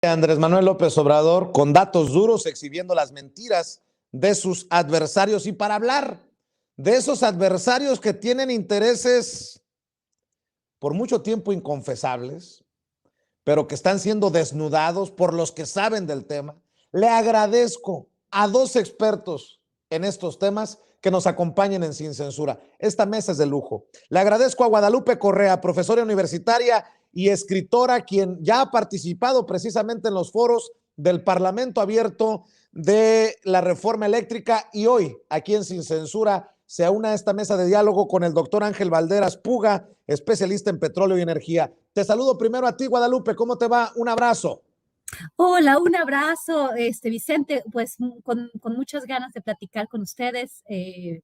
Andrés Manuel López Obrador con datos duros exhibiendo las mentiras de sus adversarios y para hablar de esos adversarios que tienen intereses por mucho tiempo inconfesables, pero que están siendo desnudados por los que saben del tema, le agradezco a dos expertos en estos temas que nos acompañen en Sin Censura. Esta mesa es de lujo. Le agradezco a Guadalupe Correa, profesora universitaria y escritora, quien ya ha participado precisamente en los foros del Parlamento Abierto de la reforma eléctrica y hoy, aquí en Sin Censura, se aúna a esta mesa de diálogo con el doctor Ángel Valderas Puga, especialista en petróleo y energía. Te saludo primero a ti, Guadalupe. ¿Cómo te va? Un abrazo. Hola, un abrazo, Vicente, pues con muchas ganas de platicar con ustedes,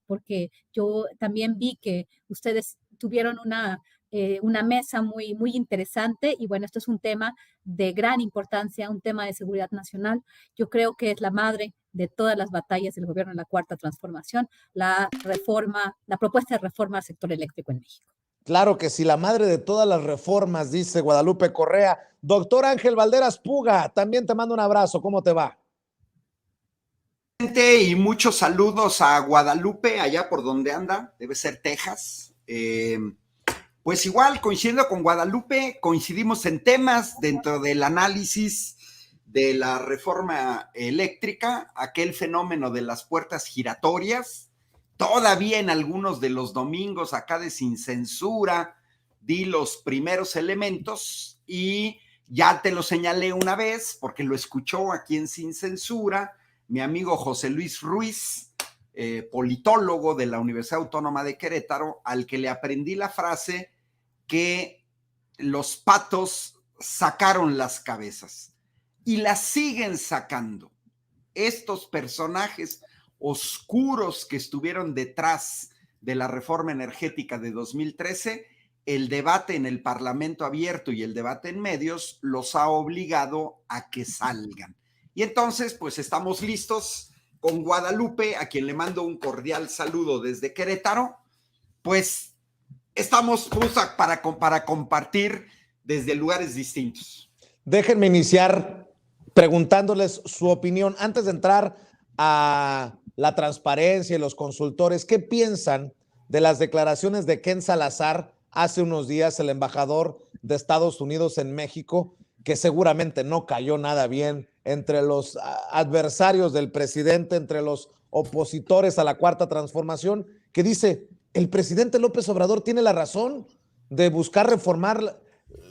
porque yo también vi que ustedes tuvieron una mesa muy interesante y bueno, esto es un tema de gran importancia, un tema de seguridad nacional. Yo creo que es la madre de todas las batallas del gobierno en la Cuarta Transformación, la propuesta de reforma al sector eléctrico en México. Claro que sí, la madre de todas las reformas, dice Guadalupe Correa. Doctor Ángel Valderas Puga, también te mando un abrazo. ¿Cómo te va? Y muchos saludos a Guadalupe, allá por donde anda, debe ser Texas. Pues igual, coincidiendo con Guadalupe, coincidimos en temas dentro del análisis de la reforma eléctrica, aquel fenómeno de las puertas giratorias. Todavía en algunos de los domingos acá de Sin Censura di los primeros elementos y ya te lo señalé una vez porque lo escuchó aquí en Sin Censura mi amigo José Luis Ruiz, politólogo de la Universidad Autónoma de Querétaro, al que le aprendí la frase que los patos sacaron las cabezas y las siguen sacando. Estos personajes oscuros que estuvieron detrás de la reforma energética de 2013, el debate en el Parlamento Abierto y el debate en medios los ha obligado a que salgan. Y entonces, pues estamos listos con Guadalupe, a quien le mando un cordial saludo desde Querétaro. Pues estamos para compartir desde lugares distintos. Déjenme iniciar preguntándoles su opinión antes de entrar a la transparencia y los consultores. ¿Qué piensan de las declaraciones de Ken Salazar hace unos días, el embajador de Estados Unidos en México, que seguramente no cayó nada bien entre los adversarios del presidente, entre los opositores a la Cuarta Transformación, que dice, el presidente López Obrador tiene la razón de buscar reformar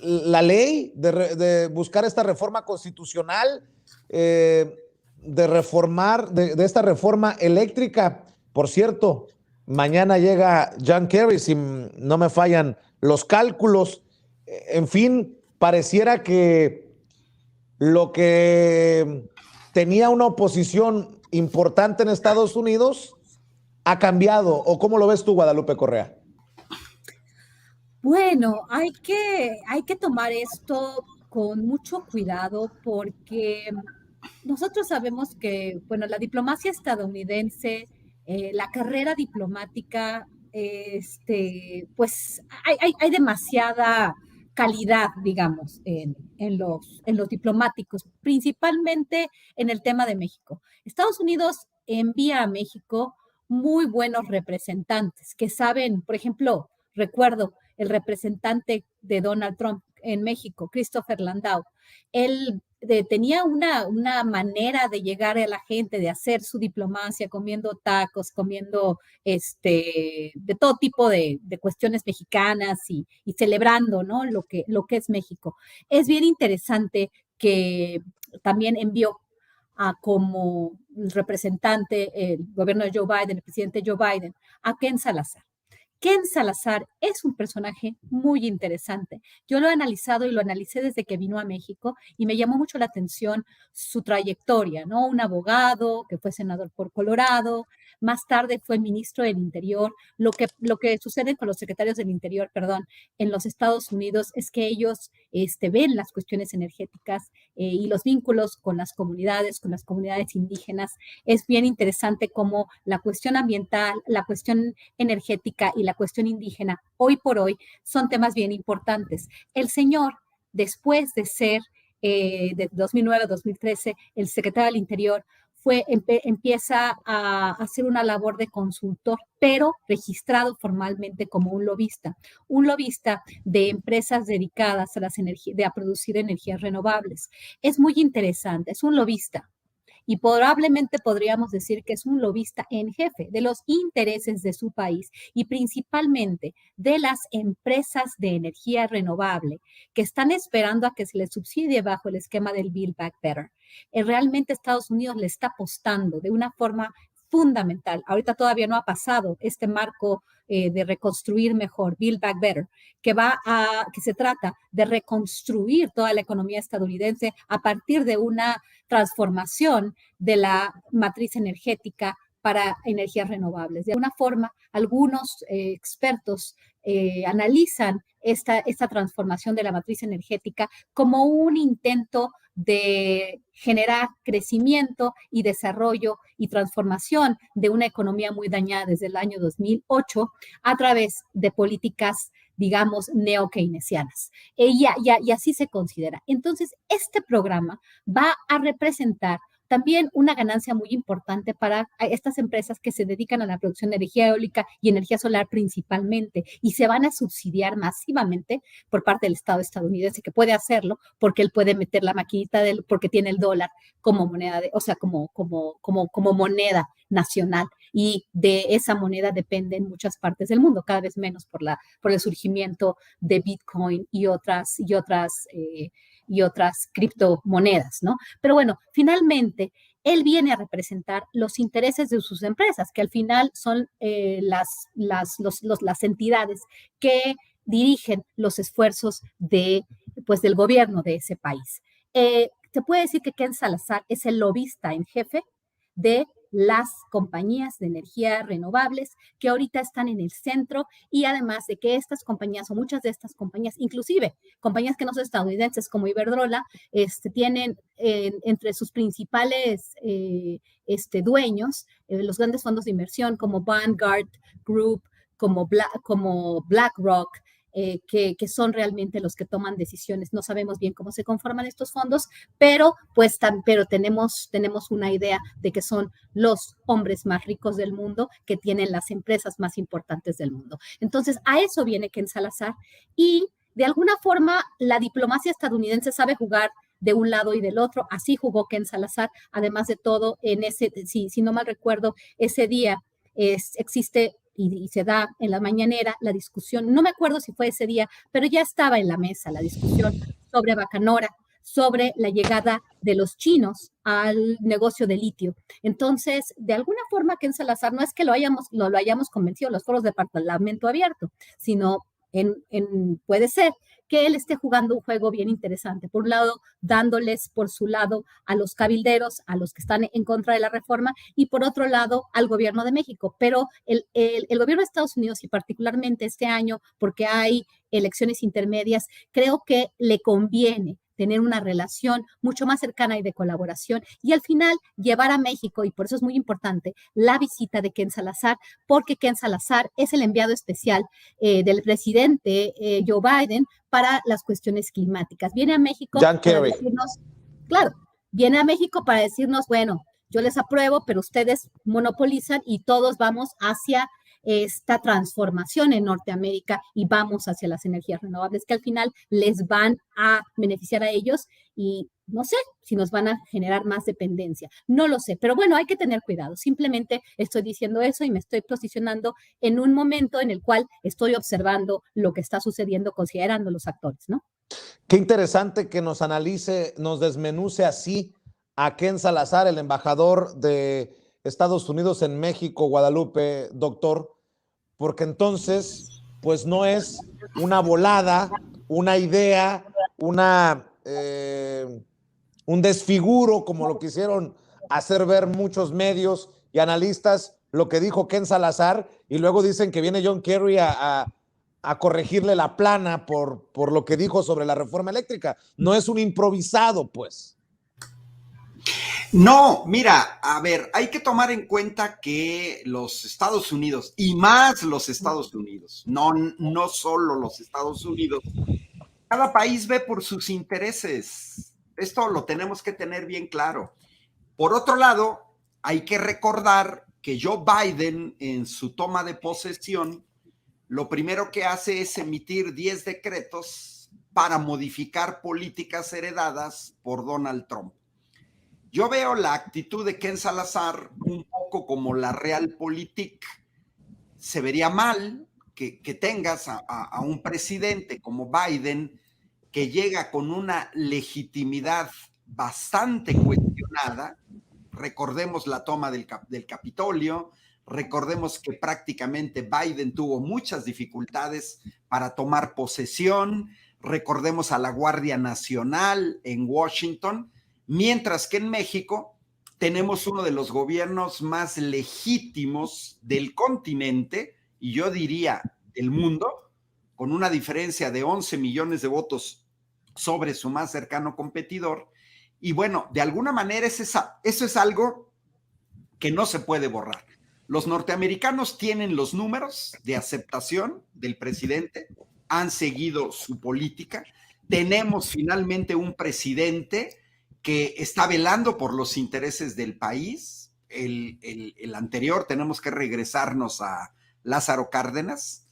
la ley, de buscar esta reforma constitucional, de reformar, de esta reforma eléctrica. Por cierto, mañana llega John Kerry, si no me fallan los cálculos. En fin, pareciera que lo que tenía una oposición importante en Estados Unidos ha cambiado. ¿O cómo lo ves tú, Guadalupe Correa? Bueno, hay que tomar esto con mucho cuidado porque nosotros sabemos que, bueno, la diplomacia estadounidense, la carrera diplomática, pues hay demasiada calidad, digamos, en los diplomáticos, principalmente en el tema de México. Estados Unidos envía a México muy buenos representantes que saben, por ejemplo, recuerdo el representante de Donald Trump en México, Christopher Landau. Él tenía una manera de llegar a la gente, de hacer su diplomacia, comiendo tacos, comiendo de todo tipo de cuestiones mexicanas y celebrando, ¿no? lo que es México. Es bien interesante que también envió como representante el gobierno de Joe Biden, el presidente Joe Biden, a Ken Salazar. Ken Salazar es un personaje muy interesante. Yo lo he analizado y lo analicé desde que vino a México y me llamó mucho la atención su trayectoria, ¿no? Un abogado que fue senador por Colorado, más tarde fue ministro del Interior. Lo que sucede con los secretarios del Interior, perdón, en los Estados Unidos es que ellos ven las cuestiones energéticas y los vínculos con las comunidades indígenas. Es bien interesante cómo la cuestión ambiental, la cuestión energética y la cuestión indígena, hoy por hoy, son temas bien importantes. El señor, después de ser de 2009 a 2013, el secretario del Interior empieza a hacer una labor de consultor, pero registrado formalmente como un lobista de empresas dedicadas a a producir energías renovables. Es muy interesante, es un lobista. Y probablemente podríamos decir que es un lobista en jefe de los intereses de su país y principalmente de las empresas de energía renovable que están esperando a que se les subsidie bajo el esquema del Build Back Better. Realmente Estados Unidos le está apostando de una forma fundamental. Ahorita todavía no ha pasado este marco de reconstruir mejor, Build Back Better, que se trata de reconstruir toda la economía estadounidense a partir de una transformación de la matriz energética para energías renovables. De alguna forma, algunos expertos analizan esta transformación de la matriz energética como un intento de generar crecimiento y desarrollo y transformación de una economía muy dañada desde el año 2008 a través de políticas, digamos, neo-keynesianas. Y así se considera. Entonces, este programa va a representar también una ganancia muy importante para estas empresas que se dedican a la producción de energía eólica y energía solar principalmente, y se van a subsidiar masivamente por parte del Estado estadounidense, que puede hacerlo porque él puede meter la maquinita porque tiene el dólar como moneda, como moneda nacional, y de esa moneda dependen muchas partes del mundo, cada vez menos por el surgimiento de Bitcoin y otras criptomonedas, ¿no? Pero bueno, finalmente, él viene a representar los intereses de sus empresas, que al final son las entidades que dirigen los esfuerzos del gobierno de ese país. Se puede decir que Ken Salazar es el lobista en jefe de las compañías de energía renovables que ahorita están en el centro, y además de que estas compañías o muchas de estas compañías, inclusive compañías que no son estadounidenses como Iberdrola, tienen entre sus principales dueños los grandes fondos de inversión como Vanguard Group, como BlackRock, que son realmente los que toman decisiones. No sabemos bien cómo se conforman estos fondos, pero tenemos una idea de que son los hombres más ricos del mundo, que tienen las empresas más importantes del mundo. Entonces, a eso viene Ken Salazar, y de alguna forma la diplomacia estadounidense sabe jugar de un lado y del otro. Así jugó Ken Salazar. Además de todo, si no mal recuerdo, ese día existe y se da en la mañanera la discusión, no me acuerdo si fue ese día, pero ya estaba en la mesa la discusión sobre Bacanora, sobre la llegada de los chinos al negocio de litio. Entonces, de alguna forma, Ken Salazar no es que lo hayamos convencido en los foros de Parlamento Abierto, sino puede ser que él esté jugando un juego bien interesante. Por un lado, dándoles por su lado a los cabilderos, a los que están en contra de la reforma, y por otro lado, al gobierno de México. Pero el gobierno de Estados Unidos, y particularmente este año, porque hay elecciones intermedias, creo que le conviene tener una relación mucho más cercana y de colaboración, y al final llevar a México, y por eso es muy importante la visita de Ken Salazar, porque Ken Salazar es el enviado especial del presidente Joe Biden para las cuestiones climáticas. Viene a México John para Kerry. decirnos, claro, viene a México para decirnos, bueno, yo les apruebo, pero ustedes monopolizan y todos vamos hacia esta transformación en Norteamérica y vamos hacia las energías renovables que al final les van a beneficiar a ellos, y no sé si nos van a generar más dependencia, no lo sé, pero bueno, hay que tener cuidado. Simplemente estoy diciendo eso y me estoy posicionando en un momento en el cual estoy observando lo que está sucediendo, considerando los actores, ¿no? Qué interesante que nos analice, nos desmenuce así a Ken Salazar, el embajador de Estados Unidos en México, Guadalupe, doctor, porque entonces, pues no es una volada, una idea, un desfiguro, como lo quisieron hacer ver muchos medios y analistas, lo que dijo Ken Salazar, y luego dicen que viene John Kerry a corregirle la plana por lo que dijo sobre la reforma eléctrica. No es un improvisado, pues. No, mira, a ver, hay que tomar en cuenta que los Estados Unidos, y más los Estados Unidos, no solo los Estados Unidos, cada país ve por sus intereses. Esto lo tenemos que tener bien claro. Por otro lado, hay que recordar que Joe Biden, en su toma de posesión, lo primero que hace es emitir 10 decretos para modificar políticas heredadas por Donald Trump. Yo veo la actitud de Ken Salazar un poco como la realpolitik. Se vería mal que tengas a un presidente como Biden que llega con una legitimidad bastante cuestionada. Recordemos la toma del Capitolio, recordemos que prácticamente Biden tuvo muchas dificultades para tomar posesión, recordemos a la Guardia Nacional en Washington, mientras que en México tenemos uno de los gobiernos más legítimos del continente, y yo diría del mundo, con una diferencia de 11 millones de votos sobre su más cercano competidor. Y bueno, de alguna manera eso es algo que no se puede borrar. Los norteamericanos tienen los números de aceptación del presidente, han seguido su política. Tenemos finalmente un presidente que está velando por los intereses del país. El anterior, tenemos que regresarnos a Lázaro Cárdenas.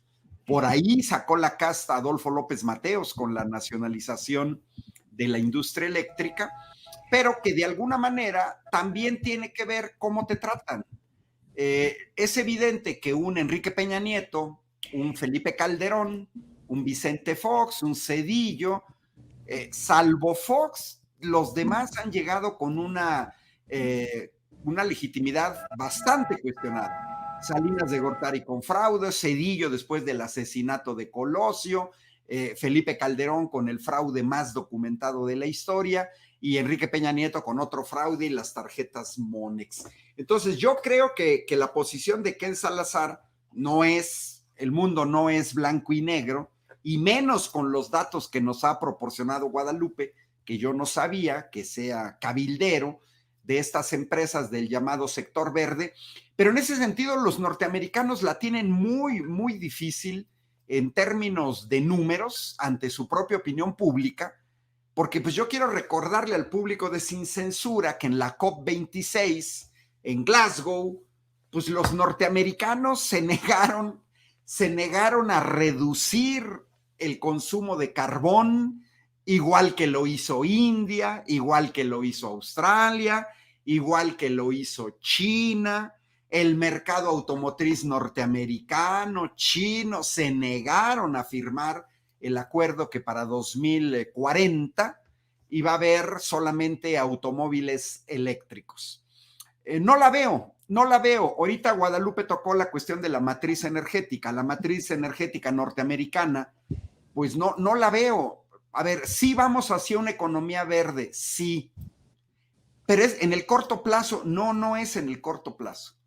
Por ahí sacó la casta Adolfo López Mateos con la nacionalización de la industria eléctrica, pero que de alguna manera también tiene que ver cómo te tratan. Es evidente que un Enrique Peña Nieto, un Felipe Calderón, un Vicente Fox, un Zedillo, salvo Fox, los demás han llegado con una legitimidad bastante cuestionada. Salinas de Gortari con fraude, Zedillo después del asesinato de Colosio, Felipe Calderón con el fraude más documentado de la historia, y Enrique Peña Nieto con otro fraude y las tarjetas Monex. Entonces yo creo que la posición de Ken Salazar el mundo no es blanco y negro, y menos con los datos que nos ha proporcionado Guadalupe, que yo no sabía que sea cabildero de estas empresas del llamado sector verde, pero en ese sentido los norteamericanos la tienen muy, muy difícil en términos de números ante su propia opinión pública, porque pues yo quiero recordarle al público de Sin Censura que en la COP26 en Glasgow, pues los norteamericanos se negaron a reducir el consumo de carbón, igual que lo hizo India, igual que lo hizo Australia, igual que lo hizo China. El mercado automotriz norteamericano, chino, se negaron a firmar el acuerdo que para 2040 iba a haber solamente automóviles eléctricos. No la veo. Ahorita Guadalupe tocó la cuestión de la matriz energética. La matriz energética norteamericana, pues no la veo. A ver, sí vamos hacia una economía verde, sí. Pero es en el corto plazo. No es en el corto plazo.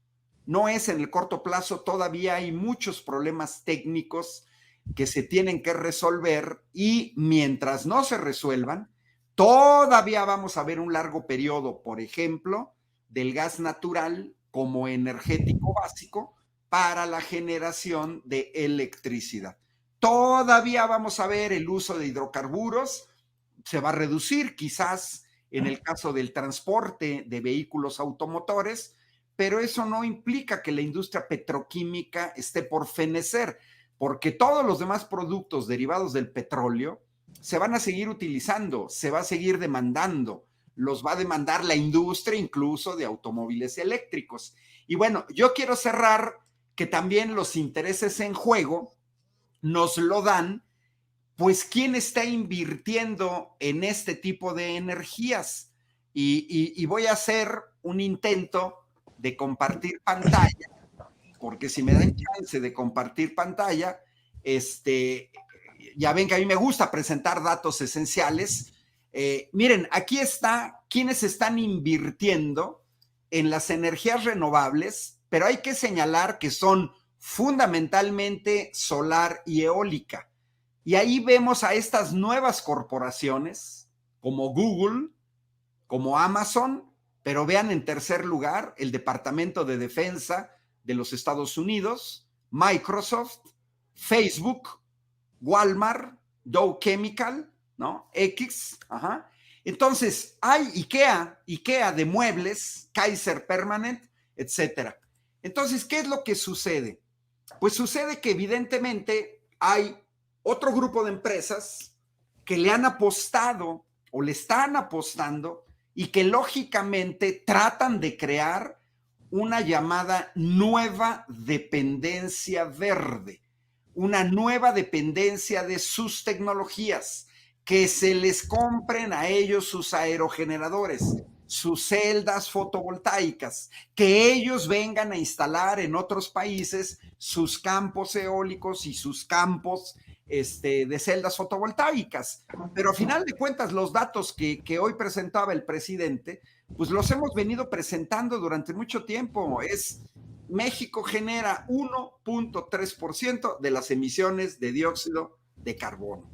No es en el corto plazo. Todavía hay muchos problemas técnicos que se tienen que resolver, y mientras no se resuelvan, todavía vamos a ver un largo periodo, por ejemplo, del gas natural como energético básico para la generación de electricidad. Todavía vamos a ver el uso de hidrocarburos, se va a reducir quizás en el caso del transporte de vehículos automotores, pero eso no implica que la industria petroquímica esté por fenecer, porque todos los demás productos derivados del petróleo se van a seguir utilizando, se va a seguir demandando, los va a demandar la industria incluso de automóviles eléctricos. Y bueno, yo quiero cerrar que también los intereses en juego nos lo dan, pues, ¿quién está invirtiendo en este tipo de energías? Y voy a hacer un intento de compartir pantalla, porque si me dan chance de compartir pantalla, ya ven que a mí me gusta presentar datos esenciales. Miren, aquí está quienes están invirtiendo en las energías renovables, pero hay que señalar que son fundamentalmente solar y eólica. Y ahí vemos a estas nuevas corporaciones como Google, como Amazon, pero vean en tercer lugar el Departamento de Defensa de los Estados Unidos, Microsoft, Facebook, Walmart, Dow Chemical, ¿no? X, Entonces, hay IKEA de muebles, Kaiser Permanent, etcétera. Entonces, ¿qué es lo que sucede? Pues sucede que evidentemente hay otro grupo de empresas que le han apostado o le están apostando y que lógicamente tratan de crear una llamada nueva dependencia verde, una nueva dependencia de sus tecnologías, que se les compren a ellos sus aerogeneradores, sus celdas fotovoltaicas, que ellos vengan a instalar en otros países sus campos eólicos y sus campos de celdas fotovoltaicas. Pero a final de cuentas, los datos que hoy presentaba el presidente, pues los hemos venido presentando durante mucho tiempo. México genera 1.3% de las emisiones de dióxido de carbono.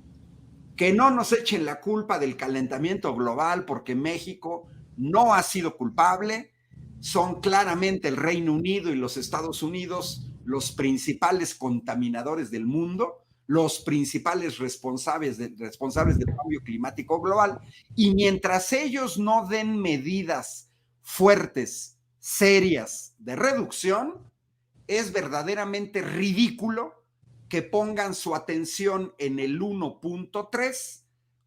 Que no nos echen la culpa del calentamiento global, porque México no ha sido culpable. Son claramente el Reino Unido y los Estados Unidos los principales contaminadores del mundo, los principales responsables del cambio climático global, y mientras ellos no den medidas fuertes, serias de reducción, es verdaderamente ridículo que pongan su atención en el 1.3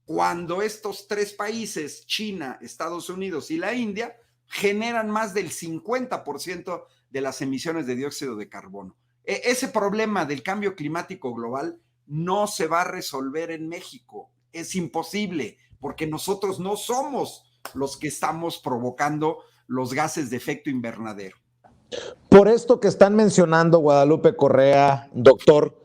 cuando estos tres países, China, Estados Unidos y la India, generan más del 50% de las emisiones de dióxido de carbono. Ese problema del cambio climático global no se va a resolver en México. Es imposible, porque nosotros no somos los que estamos provocando los gases de efecto invernadero. Por esto que están mencionando, Guadalupe Correa, doctor,